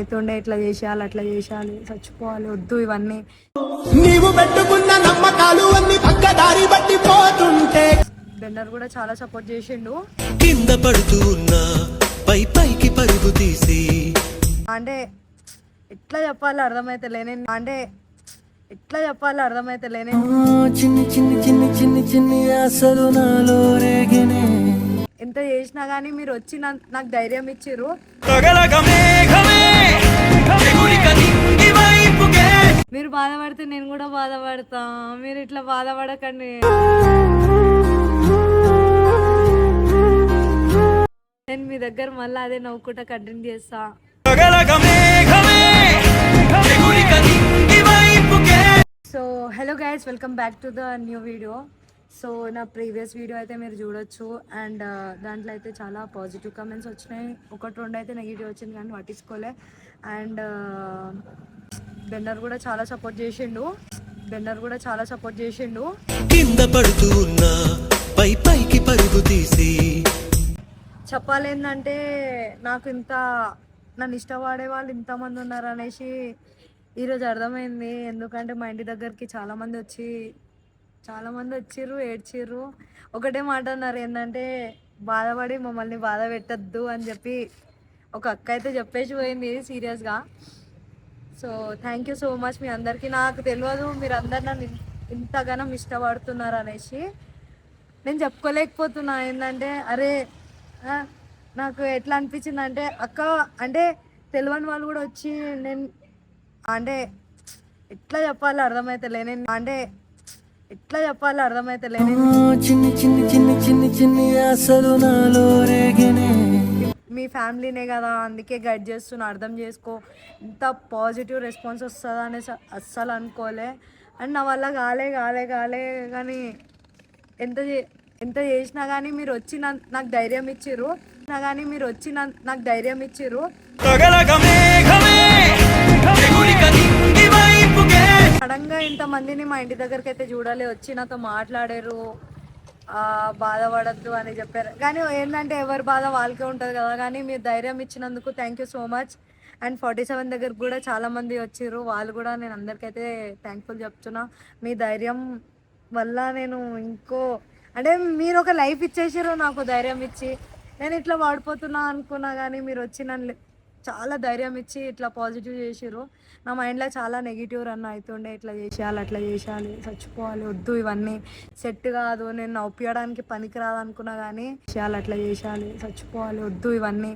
అయితుండే ఇట్లా చేసేయాలి అట్లా చేసేయాలి చచ్చిపోవాలి వద్దు ఇవన్నీ నీవు పెట్టుకున్న నమ్మకాలు అన్ని పక్కదారి బట్టి పోతుంటే బెన్నర్ కూడా చాలా సపోర్ట్ చేసిండు. కింద పడుతున్నా పై పైకి పరుగు తీసి అంటే ఎట్లా చెప్పాలి అర్థమైతలేనే అంటే ఎట్లా చెప్పాలి అర్థమైతలేనే చిన్ని చిన్ని చిన్ని చిన్ని చిన్ని ఆశలు నాలో రేగినే ఎంత చేసినా గానీ మీరు వచ్చి నాకు ధైర్యం ఇచ్చిర్రు. మీరు బాధపడితే నేను కూడా బాధపడతా. మీరు ఇట్లా బాధపడకండి. నేను మీ దగ్గర మళ్ళీ అదే నవ్వుకుంటా కంటిన్యూ చేస్తా. So hello guys, welcome back to the new video. So నా ప్రీవియస్ వీడియో అయితే మీరు చూడొచ్చు. అండ్ దాంట్లో అయితే చాలా పాజిటివ్ కమెంట్స్ వచ్చినాయి. ఒకటి రెండు అయితే నెగిటివ్ వచ్చింది కానీ పట్టించుకోలే. అండ్ బెన్నర్ కూడా చాలా సపోర్ట్ చేసిండు. కింద పడుతున్నా పై పైకి పరుగు తీసి చెప్పాలి ఏంటంటే నాకు నన్ను ఇష్టపడే వాళ్ళు ఇంతమంది ఉన్నారు అనేసి ఈరోజు అర్థమైంది. ఎందుకంటే మా ఇంటి దగ్గరికి చాలామంది వచ్చిర్రు, ఏడ్చిర్రు. ఒకటే మాట అన్నారు, ఏంటంటే బాధపడి మమ్మల్ని బాధ పెట్టద్దు అని చెప్పి ఒక అక్క అయితే చెప్పేసి పోయింది సీరియస్గా. So thank you so much మీ అందరికీ. నాకు తెలియదు మీరు అందరు నన్ను ఇంతగానో ఇష్టపడుతున్నారు అనేసి. నేను చెప్పుకోలేకపోతున్నా. ఏంటంటే అరే నాకు ఎట్లా అనిపించింది అంటే అక్క అంటే తెలియని వాళ్ళు కూడా వచ్చి నేను అంటే ఎట్లా చెప్పాలి అర్థమైతలేనే చిన్ని చిన్ని చిన్ని చిన్ని చిన్ని ఆశలు నాలో రేగినే మీ ఫ్యామిలీనే కదా అందుకే గైడ్ చేస్తున్నా, అర్థం చేసుకో. ఇంత పాజిటివ్ రెస్పాన్స్ వస్తుందా అనేసి అస్సలు అనుకోలే. అండ్ నా వల్ల కాలే కానీ ఎంత చేసినా కానీ మీరు వచ్చి నాకు ధైర్యం ఇచ్చిర్రు. సడన్గా ఇంతమందిని మా ఇంటి దగ్గరికి అయితే చూడాలి, వచ్చి నాతో మాట్లాడారు, బాధపడద్దు అని చెప్పారు. కానీ ఏంటంటే ఎవరి బాధ వాళ్ళకే ఉంటుంది కదా. కానీ మీరు ధైర్యం ఇచ్చినందుకు thank you so much. And 47 దగ్గరకు కూడా చాలామంది వచ్చిర్రు, వాళ్ళు కూడా నేను అందరికైతే థ్యాంక్ఫుల్ చెప్తున్నా. మీ ధైర్యం వల్ల నేను అంటే మీరు ఒక లైఫ్ ఇచ్చేసారు నాకు ధైర్యం ఇచ్చి. నేను ఇట్లా వాడిపోతున్నా అనుకున్నా కానీ మీరు వచ్చి నన్ను చాలా ధైర్యం ఇచ్చి ఇట్లా పాజిటివ్ చేసారు. నా మైండ్లో చాలా నెగిటివ్ రన్ అవుతుండే, ఇట్లా చేసేయాలి అట్లా చేసేయాలి చచ్చిపోవాలి వద్దు ఇవన్నీ సెట్ కాదు, నేను నవ్వియడానికి పనికిరాదు అనుకున్నా కానీ అట్లా చేసేయాలి చచ్చిపోవాలి వద్దు ఇవన్నీ.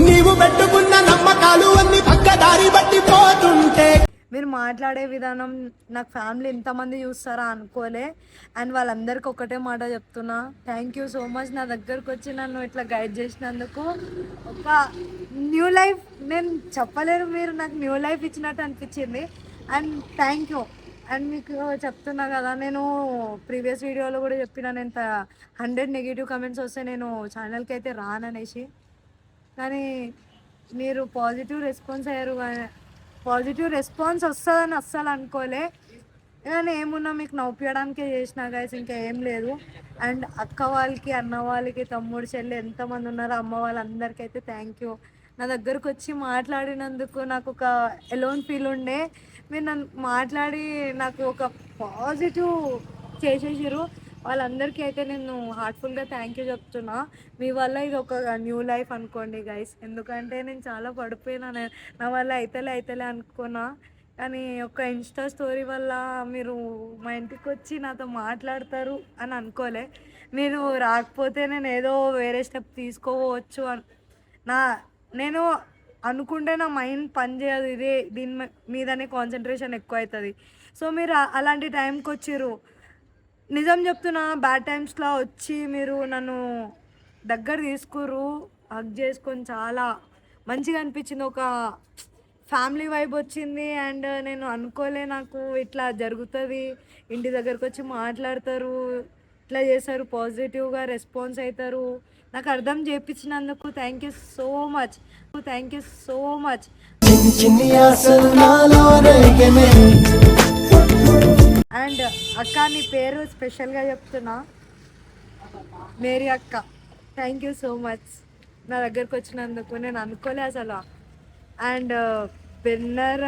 నీవు పెట్టుకున్న నమ్మకాలు అన్ని పక్కదారి బట్టి పోతుంటే మీరు మాట్లాడే విధానం నాకు ఫ్యామిలీ ఇంతమంది చూస్తారా అనుకోలే. అండ్ వాళ్ళందరికీ ఒకటే మాట చెప్తున్నా, థ్యాంక్ యూ సో మచ్. నా దగ్గరకు వచ్చి నన్ను ఇట్లా గైడ్ చేసినందుకు ఒక న్యూ లైఫ్ నేను చెప్పలేను, మీరు నాకు న్యూ లైఫ్ ఇచ్చినట్టు అనిపించింది. And thank you. అండ్ మీకు చెప్తున్నా కదా, నేను ప్రీవియస్ వీడియోలో కూడా చెప్పిన నేను 100 నెగిటివ్ కమెంట్స్ వస్తే నేను ఛానల్కి అయితే రాననేసి. కానీ మీరు పాజిటివ్ రెస్పాన్స్ వస్తుందని అస్సలు అనుకోలే. కానీ ఏమున్నా మీకు నవ్వియడానికే చేసిన గైస్, ఇంకా ఏం లేదు. అండ్ అక్క వాళ్ళకి, అన్న వాళ్ళకి, తమ్ముడు, చెల్లి ఎంతమంది ఉన్నారో అమ్మ వాళ్ళందరికీ అయితే థ్యాంక్ యూ. నా దగ్గరకు వచ్చి మాట్లాడినందుకు నాకు ఒక ఎలోన్ ఫీల్ ఉండే. మీరు నన్ను మాట్లాడి నాకు ఒక పాజిటివ్ చేసేసారు. వాళ్ళందరికీ అయితే నేను హార్ట్ఫుల్గా థ్యాంక్ యూ చెప్తున్నా. మీ వల్ల ఇది ఒక న్యూ లైఫ్ అనుకోండి గైస్. ఎందుకంటే నేను చాలా పడిపోయినా, నా వల్ల అయితలే అనుకున్నా. కానీ ఒక ఇన్స్టా స్టోరీ వల్ల మీరు మా ఇంటికి వచ్చి నాతో మాట్లాడతారు అని అనుకోలే. మీరు రాకపోతే నేను ఏదో వేరే స్టెప్ తీసుకోవచ్చు నేను అనుకుంటే నా మైండ్ పనిచేయదు, దీని మీదనే కాన్సన్ట్రేషన్ ఎక్కువ అవుతుంది. సో మీరు అలాంటి టైంకి వచ్చిర్రు. నిజం చెప్తున్నా, బ్యాడ్ టైమ్స్లో వచ్చి మీరు నన్ను దగ్గర తీసుకుర్రు, హగ్ చేసుకొని చాలా మంచిగా అనిపించింది. ఒక ఫ్యామిలీ వైబ్ వచ్చింది. అండ్ నేను అనుకోలే నాకు ఇట్లా జరుగుతుంది, ఇంటి దగ్గరకు వచ్చి మాట్లాడతారు, ఇట్లా చేస్తారు, పాజిటివ్గా రెస్పాన్స్ అవుతారు. నాకు అర్థం చేయించినందుకు thank you so much. And అక్క నీ పేరు స్పెషల్గా చెప్తున్నా, మేరీ అక్క. థ్యాంక్ యూ సో మచ్ నా దగ్గరకు వచ్చినందుకు. నేను అనుకోలే అసలు అండ్ బెన్నర్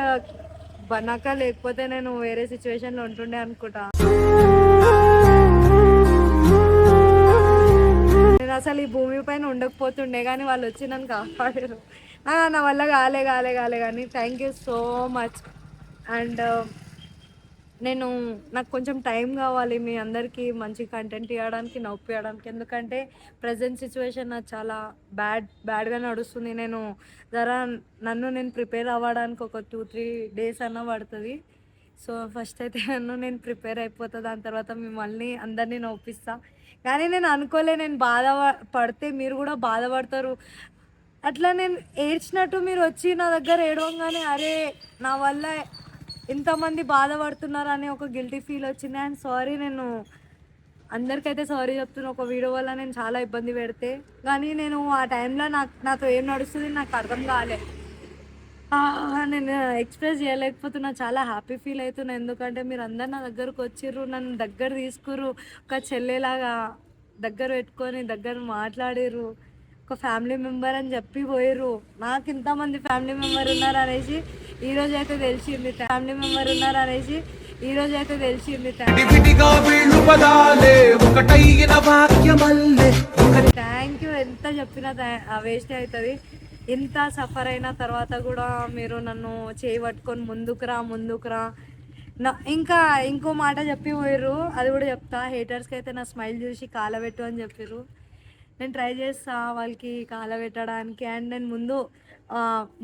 బనాక లేకపోతే నేను వేరే సిచ్యువేషన్లో ఉంటుండే అనుకుంటా. నేను అసలు ఈ భూమి పైన ఉండకపోతుండే, కానీ వాళ్ళు వచ్చి నన్ను కాపాడారు. నా వల్ల కాలే కానీ thank you so much. And నాకు కొంచెం టైం కావాలి మీ అందరికీ మంచి కంటెంట్ ఇవ్వడానికి, నవ్వుపించడానికి. ఎందుకంటే ప్రజెంట్ సిచ్యువేషన్ నాకు చాలా బ్యాడ్గా నడుస్తుంది. నన్ను నేను ప్రిపేర్ అవ్వడానికి ఒక 2-3 డేస్ అన్నా పడుతుంది. సో ఫస్ట్ అయితే నేను ప్రిపేర్ అయిపోతా, దాని తర్వాత మిమ్మల్ని అందరినీ నవ్విస్తా. కానీ నేను అనుకోలే నేను పడితే మీరు కూడా బాధపడతారు. అట్లా నేను ఏడ్చినట్టు మీరు వచ్చి నా దగ్గర ఏడవంగానే అరే నా వల్ల ఇంతమంది బాధపడుతున్నారు అని ఒక గిల్టీ ఫీల్ వచ్చింది. అండ్ సారీ, నేను అందరికైతే సారీ చెప్తున్నా. ఒక వీడియో వల్ల నేను చాలా ఇబ్బంది పెడితే, కానీ నేను ఆ టైంలో నాతో ఏం నడుస్తుంది నాకు అర్థం కాలే. నేను ఎక్స్ప్రెస్ చేయలేకపోతున్నా. చాలా హ్యాపీ ఫీల్ అవుతున్నా, ఎందుకంటే మీరు అందరు నా దగ్గరకు వచ్చిర్రు, నన్ను దగ్గర తీసుకుర్రు, ఒక చెల్లెలాగా దగ్గర పెట్టుకొని దగ్గర మాట్లాడిర్రు, ఒక ఫ్యామిలీ మెంబర్ అని చెప్పి పోయిర్రు. నాకు ఇంతమంది ఫ్యామిలీ మెంబర్ ఉన్నారు అనేసి ఈరోజు అయితే తెలిసింది. Thank you. ఎంత చెప్పినా వేస్ట్ అవుతుంది. ఇంత సఫర్ అయిన తర్వాత కూడా మీరు నన్ను చేయబట్టుకొని ముందుకు రా. ఇంకా ఇంకో మాట చెప్పి పోయిర్రు, అది కూడా చెప్తా. హేటర్స్కి అయితే నా స్మైల్ చూసి కాలబెట్టు అని చెప్పిర్రు. నేను ట్రై చేస్తా వాళ్ళకి కాలబెట్టడానికి. అండ్ నేను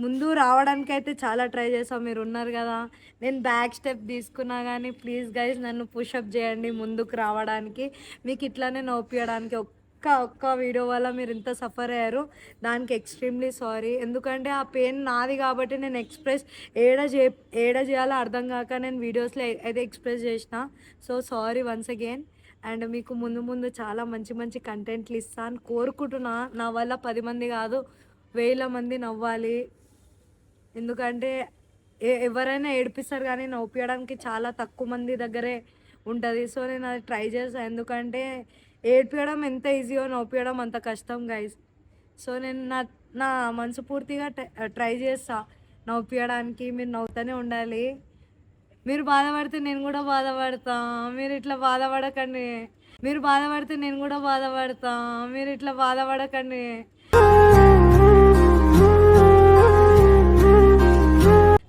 ముందు రావడానికి అయితే చాలా ట్రై చేస్తాను. మీరు ఉన్నారు కదా, నేను బ్యాక్ స్టెప్ తీసుకున్నా కానీ ప్లీజ్ గైస్ నన్ను పుషప్ చేయండి ముందుకు రావడానికి. మీకు ఇట్లానే నవ్వియడానికి ఒక్క వీడియో వల్ల మీరు ఇంత సఫర్ అయ్యారు, దానికి ఎక్స్ట్రీమ్లీ సారీ. ఎందుకంటే ఆ పెయిన్ నాది కాబట్టి నేను ఎక్స్ప్రెస్ ఏడ చేయాలో అర్థం కాక నేను వీడియోస్లో అయితే ఎక్స్ప్రెస్ చేసిన. So sorry once again. And మీకు ముందు చాలా మంచి కంటెంట్లు ఇస్తాను కోరుకుంటున్నా. నా వల్ల 10 మంది కాదు 1000 మంది నవ్వాలి. ఎందుకంటే ఎవరైనా ఏడిపిస్తారు కానీ నవ్వియడానికి చాలా తక్కువ మంది దగ్గరే ఉంటుంది. సో నేను అది ట్రై చేస్తాను. ఎందుకంటే ఏడిపించడం ఎంత ఈజీయో నవ్వియడం అంత కష్టం గైస్. సో నేను నా మనసు పూర్తిగా ట్రై చేస్తా నవ్వియడానికి. మీరు నవ్వుతూనే ఉండాలి. మీరు బాధపడితే నేను కూడా బాధపడతా. మీరు ఇట్లా బాధపడకండి.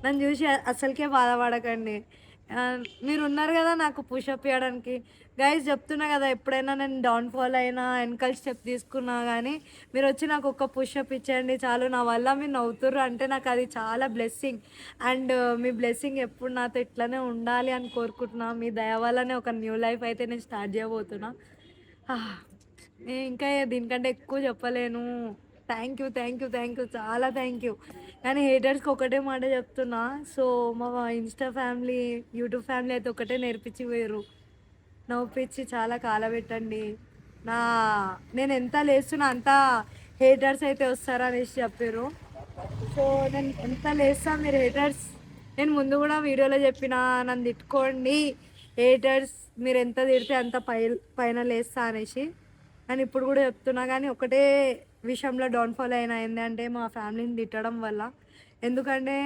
నన్ను చూసి అసలుకే బాధపడకండి. మీరు ఉన్నారు కదా నాకు పుషప్ చేయడానికి. గైస్ చెప్తున్నా కదా, ఎప్పుడైనా నేను డౌన్ఫాల్ అయినా వెనకాల స్టెప్ తీసుకున్నా కానీ మీరు వచ్చి నాకు ఒక పుషప్ ఇచ్చేయండి చాలు. నా వల్ల మీరు నవ్వుతుర్రు అంటే నాకు అది చాలా బ్లెస్సింగ్. అండ్ మీ బ్లెస్సింగ్ ఎప్పుడు నాతో ఇట్లానే ఉండాలి అని కోరుకుంటున్నా. మీ దయ వల్లనే ఒక న్యూ లైఫ్ అయితే నేను స్టార్ట్ చేయబోతున్నా. ఇంకా దీనికంటే ఎక్కువ చెప్పలేను. థ్యాంక్ యూ చాలా థ్యాంక్ యూ. కానీ హేటర్స్కి ఒకటే మాట చెప్తున్నా. సో మా ఇన్స్టా ఫ్యామిలీ, యూట్యూబ్ ఫ్యామిలీ అయితే ఒకటే నేర్పించి పోయారు, నవ్వించి చాలా కాలబెట్టండి. నేను ఎంత లేస్తున్నా అంత హేటర్స్ అయితే వస్తారు అనేసి చెప్పారు. సో నేను ఎంత లేస్తా మీరు హేటర్స్, నేను ముందు కూడా వీడియోలో చెప్పిన నన్ను తిట్టుకోండి హేటర్స్, మీరు ఎంత తిడితే అంత పైన లేస్తా అనేసి. నేను ఇప్పుడు కూడా చెప్తున్నా. కానీ ఒకటే విషయంలో డౌన్ఫాల్ ఏంటంటే మా ఫ్యామిలీని తిట్టడం వల్ల. ఎందుకంటే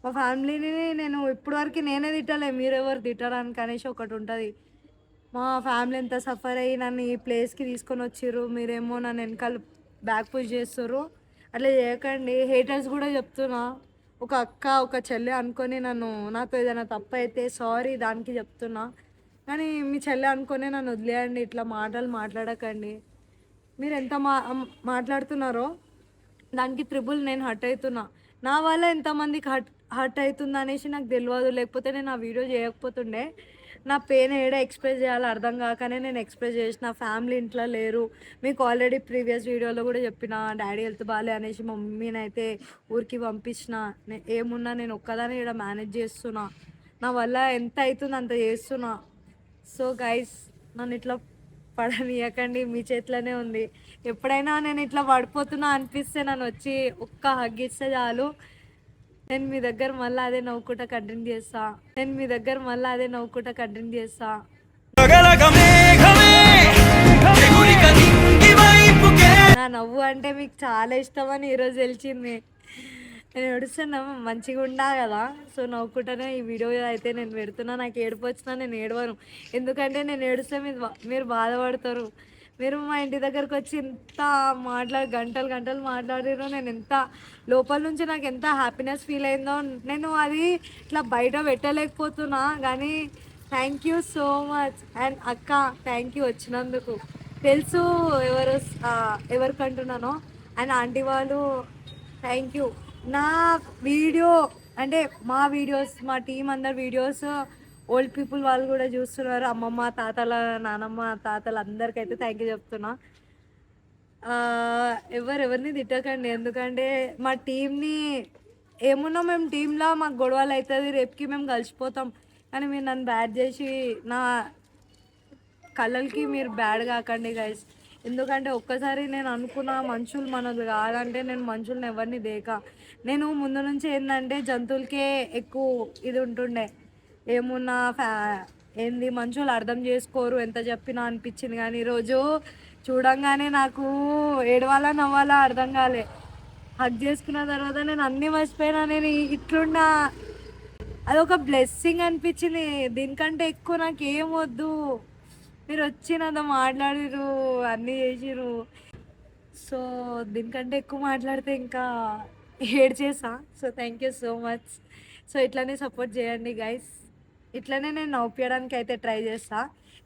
మా ఫ్యామిలీని నేను ఇప్పటివరకు నేనే తిట్టలే, మీరెవరు తిట్టడానికి అనేసి ఒకటి ఉంటుంది. మా ఫ్యామిలీ ఎంత సఫర్ అయ్యి నన్ను ఈ ప్లేస్కి తీసుకొని వచ్చిర్రు, మీరేమో నన్ను వెనకాల బ్యాక్ పుష్ చేస్తారు. అట్లా చేయకండి. హేటర్స్ కూడా చెప్తున్నా, ఒక అక్క ఒక చెల్లె అనుకొని నాతో ఏదైనా తప్పు అయితే సారీ దానికి చెప్తున్నా. కానీ మీ చెల్లె అనుకొని నన్ను వదిలేయండి. ఇట్లా మాటలు మాట్లాడకండి. మీరు ఎంత మాట్లాడుతున్నారో దానికి త్రిబుల్ నేను హర్ట్ అవుతున్నా. నా వల్ల ఎంతమందికి హర్ట్ అవుతుంది అనేసి నాకు తెలియదు. లేకపోతే నేను ఆ వీడియో చేయకపోతుండే. నా పెయిన్ ఏడా ఎక్స్ప్రెస్ చేయాలో అర్థం కాకనే నేను ఎక్స్ప్రెస్ చేసిన. ఫ్యామిలీ ఇంట్లో లేరు. మీకు ఆల్రెడీ ప్రీవియస్ వీడియోలో కూడా చెప్పిన డాడీ హెల్త్ బాగాలే అనేసి మా మమ్మీని అయితే ఊరికి పంపించిన. ఏమున్నా నేను ఒక్కదాన్ని ఇక్కడ మేనేజ్ చేస్తున్నా. నా వల్ల ఎంత అవుతుందో అంత చేస్తున్నా. సో గైస్ నన్ను ఇట్లా పడనీయకండి, మీ చేతిలోనే ఉంది. ఎప్పుడైనా నేను ఇట్లా పడిపోతున్నా అనిపిస్తే నన్ను వచ్చి ఒక్క హగ్ ఇస్తే చాలు. నేను మీ దగ్గర మళ్ళీ అదే నవ్వుకుంటా కంటిన్యూ చేస్తా. నా నవ్వు అంటే మీకు చాలా ఇష్టమని ఈరోజు తెలిసింది. నేను ఏడుస్తున్నా మంచిగా ఉండా కదా. సో నవ్వుకుంటానే ఈ వీడియో అయితే నేను పెడుతున్నా. నాకు ఏడుపు వచ్చినా నేను ఏడవను, ఎందుకంటే నేను ఏడుస్తే మీరు బాధపడతారు. మీరు మా ఇంటి దగ్గరకు వచ్చి ఎంత గంటలు గంటలు మాట్లాడారో, నేను ఎంత లోపల నుంచి నాకు ఎంత హ్యాపీనెస్ ఫీల్ అయిందో నేను అది ఇట్లా బయట పెట్టలేకపోతున్నా. కానీ thank you so much. And అక్క, థ్యాంక్ యూ వచ్చినందుకు. తెలుసు ఎవరు ఎవరికంటున్నానో. అండ్ ఆంటీ వాళ్ళు థ్యాంక్ యూ. నా వీడియో అంటే మా వీడియోస్, మా టీం అందరు వీడియోస్ ఓల్డ్ పీపుల్ వాళ్ళు కూడా చూస్తున్నారు. అమ్మమ్మ, తాతల, నానమ్మ, తాతలు అందరికైతే థ్యాంక్ యూ చెప్తున్నా. ఎవరిని తిట్టకండి, ఎందుకంటే మా టీంని ఏమున్నా మేము టీంలో మాకు గొడవలు అవుతుంది, రేపుకి మేము కలిసిపోతాం. కానీ మీరు నన్ను బ్యాడ్ చేసి నా కళ్ళకి మీరు బ్యాడ్ కాకండి గైస్. ఎందుకంటే ఒక్కసారి నేను అనుకున్న మనుషులు మనది కాదంటే నేను మనుషుల్ని ఎవరిని దేక. నేను ముందు నుంచి ఏంటంటే జంతువులకే ఎక్కువ ఇది ఉంటుండే. ఏమున్నా ఏంది మనుషులు అర్థం చేసుకోరు ఎంత చెప్పినా అనిపించింది. కానీ ఈరోజు చూడంగానే నాకు ఏడవాలా నవ్వాలా అర్థం కాలే. హగ్ చేసుకున్న తర్వాత నేను అన్నీ మర్చిపోయినా. నేను ఇట్లున్నా అదొక బ్లెస్సింగ్ అనిపించింది. దీనికంటే ఎక్కువ నాకు ఏం వద్దు. మీరు వచ్చి నాతో మాట్లాడిరు, అన్నీ చేసిరు. సో దీనికంటే ఎక్కువ మాట్లాడితే ఇంకా ఏడ్చేసా. So thank you so much. So ఇట్లానే సపోర్ట్ చేయండి గైస్. ఇట్లనే నేను నవ్వుపించడానికి అయితే ట్రై చేస్తా.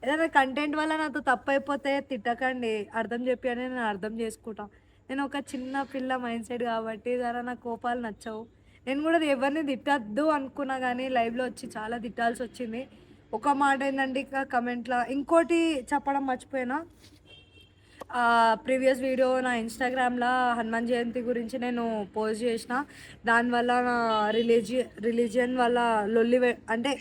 ఏదైనా కంటెంట్ వల్ల నాతో తప్పు అయిపోతే తిట్టకండి, అర్థం చెప్పి అని నేను అర్థం చేసుకుంటా. నేను ఒక చిన్న పిల్ల మైండ్ సెట్ కాబట్టి జరా నా కోపాలు నచ్చవు. నేను కూడా ఎవరిని తిట్టద్దు అనుకున్నా, కానీ లైవ్లో వచ్చి చాలా తిట్టాల్సి వచ్చింది. ఒక మాట ఏంటంటే ఇక కమెంట్లో ఇంకోటి చెప్పడం మర్చిపోయినా. ప్రీవియస్ వీడియో నా ఇన్స్టాగ్రామ్లో హనుమాన్ జయంతి గురించి నేను పోస్ట్ చేసిన. దానివల్ల నా రిలీజియన్ వల్ల లొల్లి అంటే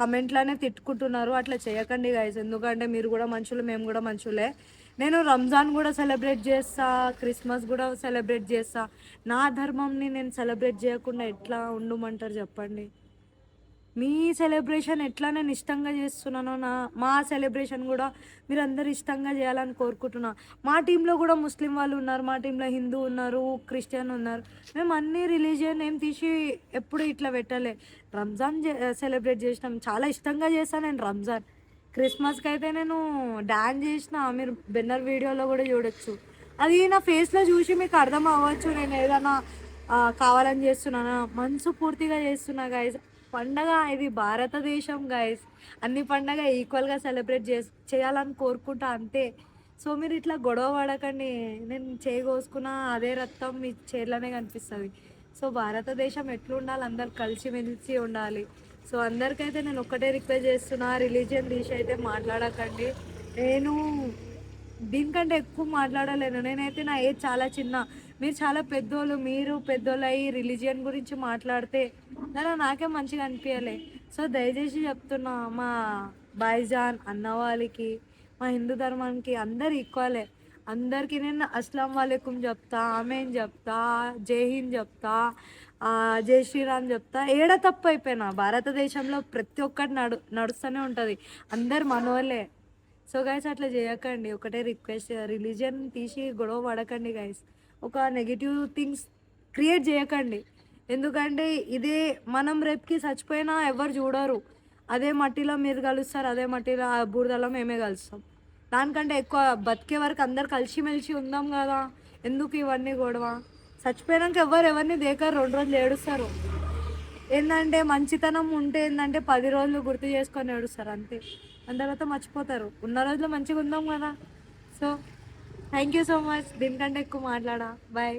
కమెంట్లోనే తిట్టుకుంటున్నారు. అట్లా చేయకండి గైస్, ఎందుకంటే మీరు కూడా మనుషులు, మేము కూడా మనుషులే. నేను రంజాన్ కూడా సెలబ్రేట్ చేస్తా, క్రిస్మస్ కూడా సెలబ్రేట్ చేస్తా. నా ధర్మంని నేను సెలబ్రేట్ చేయకుండా ఎట్లా ఉండమంటారు చెప్పండి? మీ సెలబ్రేషన్ ఎట్లా నేను ఇష్టంగా చేస్తున్నానో మా సెలబ్రేషన్ కూడా మీరు అందరు ఇష్టంగా చేయాలని కోరుకుంటున్నా. మా టీంలో కూడా ముస్లిం వాళ్ళు ఉన్నారు, మా టీంలో హిందూ ఉన్నారు, క్రిస్టియన్ ఉన్నారు. మేము అన్ని రిలీజియన్ ఏం తీసి ఎప్పుడు ఇట్లా పెట్టలే. రంజాన్ సెలబ్రేట్ చేసినాం, చాలా ఇష్టంగా చేస్తాను నేను రంజాన్. క్రిస్మస్కి అయితే నేను డ్యాన్స్ చేసిన, మీరు బెన్నర్ వీడియోలో కూడా చూడొచ్చు. అది నా ఫేస్లో చూసి మీకు అర్థం అవ్వచ్చు నేను ఏదైనా కావాలని చేస్తున్నానా, మనసు పూర్తిగా చేస్తున్నా గైస్. పండగ ఇది భారతదేశం గైస్, అన్ని పండగ ఈక్వల్గా సెలబ్రేట్ చేయాలని కోరుకుంటా అంతే. సో మీరు ఇట్లా గొడవ పడకండి. నేను చేయకోసుకున్న అదే రక్తం మీ చేతిలోనే కనిపిస్తుంది. సో భారతదేశం ఎట్లుండాలి, అందరు కలిసిమెలిసి ఉండాలి. సో అందరికైతే నేను ఒక్కటే రిక్వెస్ట్ చేస్తున్నా, రిలీజియన్ తీసి అయితే మాట్లాడకండి. నేను దీనికంటే ఎక్కువ మాట్లాడలేను. నేనైతే నా ఏజ్ చాలా చిన్న, మీరు చాలా పెద్దోళ్ళు. మీరు పెద్దోళ్ళు అయ్యి రిలీజియన్ గురించి మాట్లాడితే నాకే మంచిగా అనిపించలే. సో దయచేసి చెప్తున్నా, మా భాయిజాన్ అన్న వాళ్ళకి, మా హిందూ ధర్మానికి అందరు ఈక్వలే. అందరికీ నేను అస్సలం వాలేకుం చెప్తా, ఆమెన్ చెప్తా, జై హింద్ చెప్తా, జై శ్రీరామ్ చెప్తా. ఏడ తప్పు అయిపోయినా భారతదేశంలో ప్రతి ఒక్కటి నడుస్తూనే ఉంటుంది. అందరు మనోళ్ళే. సో గైస్ అట్లా చేయకండి, ఒకటే రిక్వెస్ట్. రిలీజియన్ తీసి గొడవ పడకండి గైస్. ఒక నెగిటివ్ థింగ్స్ క్రియేట్ చేయకండి. ఎందుకంటే ఇదే మనం రేపుకి చచ్చిపోయినా ఎవరు చూడరు. అదే మట్టిలో మీరు కలుస్తారు, అదే మట్టిలో బూడిదలో మేమే కలుస్తాం. దానికంటే ఎక్కువ బతికే వరకు అందరు కలిసిమెలిసి ఉందాం కదా. ఎందుకు ఇవన్నీ గొడవ? చచ్చిపోయాక ఎవరిని దేకరు, 2 రోజులు ఏడుస్తారు. ఏంటంటే మంచితనం ఉంటే ఏంటంటే 10 రోజులు గుర్తు చేసుకొని ఏడుస్తారు అంతే. దాని తర్వాత మర్చిపోతారు. ఉన్న రోజులు మంచిగా ఉందాం కదా. So thank you so much. దీనికంటే ఎక్కువ మాట్లాడా. బాయ్.